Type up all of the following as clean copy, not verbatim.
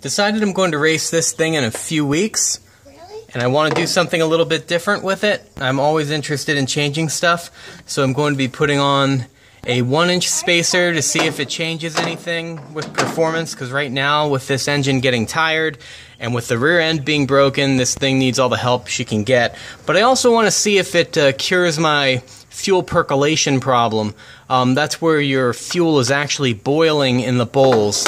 Decided I'm going to race this thing in a few weeks. Really? And I want to do something a little bit different with it. I'm always interested in changing stuff. So I'm going to be putting on a 1-inch spacer to see if it changes anything with performance. Because right now, with this engine getting tired and with the rear end being broken, this thing needs all the help she can get. But I also want to see if it cures my fuel percolation problem. That's where your fuel is actually boiling in the bowls.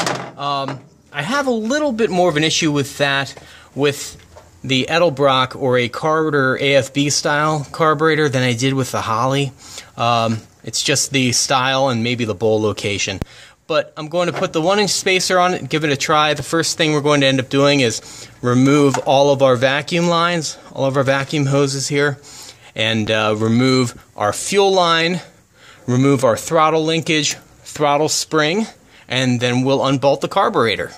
I have a little bit more of an issue with that with the Edelbrock or a Carb AFB style carburetor than I did with the Holley. It's just the style and maybe the bowl location. But I'm going to put the 1-inch spacer on it and give it a try. The first thing we're going to end up doing is remove all of our vacuum lines, all of our vacuum hoses here, and remove our fuel line, remove our throttle linkage, throttle spring, and then we'll unbolt the carburetor.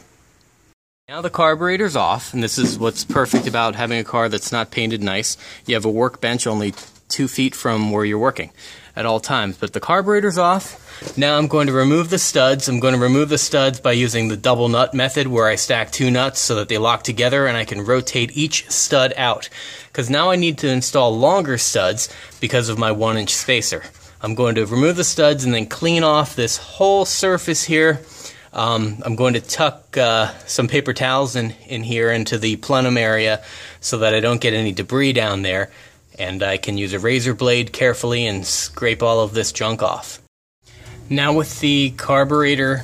Now the carburetor's off, and this is what's perfect about having a car that's not painted nice. You have a workbench only 2 feet from where you're working at all times. But the carburetor's off. Now I'm going to remove the studs. I'm going to remove the studs by using the double nut method where I stack 2 nuts so that they lock together and I can rotate each stud out. Because now I need to install longer studs because of my 1-inch spacer. I'm going to remove the studs and then clean off this whole surface here. I'm going to tuck some paper towels in here into the plenum area so that I don't get any debris down there. And I can use a razor blade carefully and scrape all of this junk off. Now with the carburetor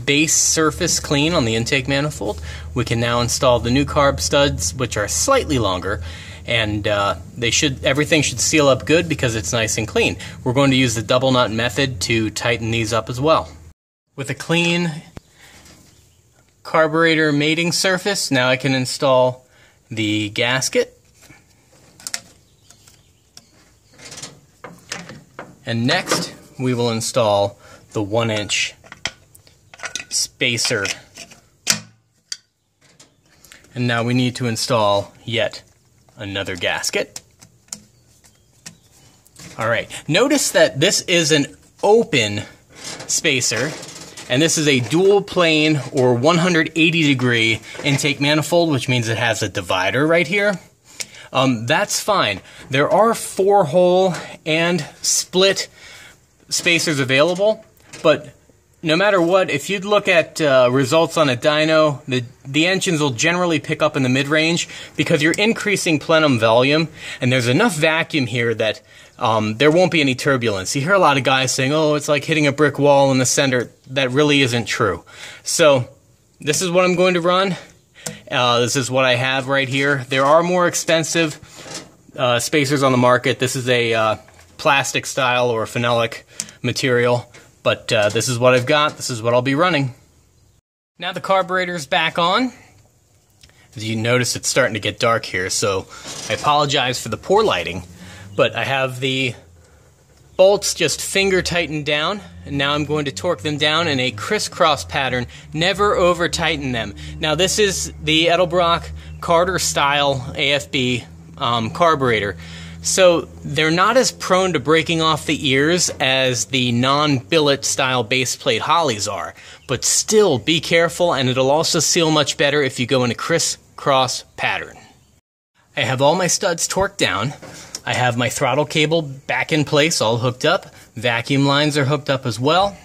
base surface clean on the intake manifold, we can now install the new carb studs, which are slightly longer, and everything should seal up good because it's nice and clean. We're going to use the double nut method to tighten these up as well. With a clean carburetor mating surface, now I can install the gasket. And next, we will install the 1-inch spacer. And now we need to install yet another gasket. Alright, notice that this is an open spacer, and this is a dual plane or 180 degree intake manifold, which means it has a divider right here. That's fine. There are 4-hole and split spacers available, but no matter what, if you'd look at results on a dyno, the engines will generally pick up in the mid-range because you're increasing plenum volume, and there's enough vacuum here that there won't be any turbulence. You hear a lot of guys saying, oh, it's like hitting a brick wall in the center. That really isn't true. So this is what I'm going to run. This is what I have right here. There are more expensive spacers on the market. This is a plastic style or a phenolic material, but this is what I've got. This is what I'll be running. Now the carburetor's back on. As you notice, it's starting to get dark here, so I apologize for the poor lighting, but I have the bolts just finger tightened down, and now I'm going to torque them down in a crisscross pattern. Never over tighten them. Now this is the Edelbrock Carter style AFB carburetor, so they're not as prone to breaking off the ears as the non-billet style base plate Holleys are, but still be careful, and it'll also seal much better if you go in a crisscross pattern. I have all my studs torqued down. I have my throttle cable back in place, all hooked up. Vacuum lines are hooked up as well.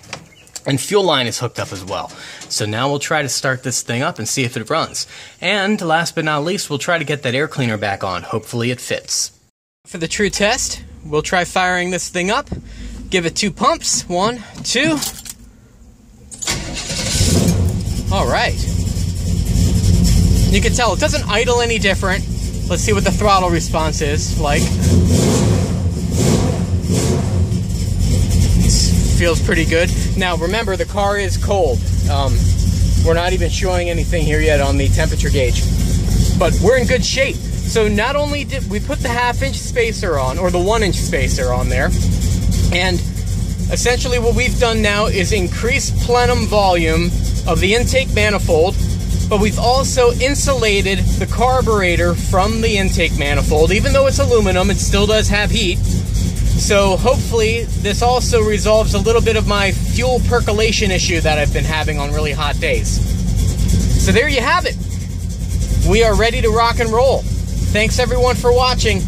And fuel line is hooked up as well. So now we'll try to start this thing up and see if it runs. And last but not least, we'll try to get that air cleaner back on. Hopefully it fits. For the true test, we'll try firing this thing up. Give it 2 pumps. 1, 2. All right. You can tell it doesn't idle any different. Let's see what the throttle response is like. This feels pretty good. Now remember, the car is cold. We're not even showing anything here yet on the temperature gauge, but we're in good shape. So not only did we put the 1/2-inch spacer on, or the 1-inch spacer on there, and essentially what we've done now is increase plenum volume of the intake manifold, but we've also insulated the carburetor from the intake manifold. Even though it's aluminum, it still does have heat. So hopefully this also resolves a little bit of my fuel percolation issue that I've been having on really hot days. So there you have it. We are ready to rock and roll. Thanks everyone for watching.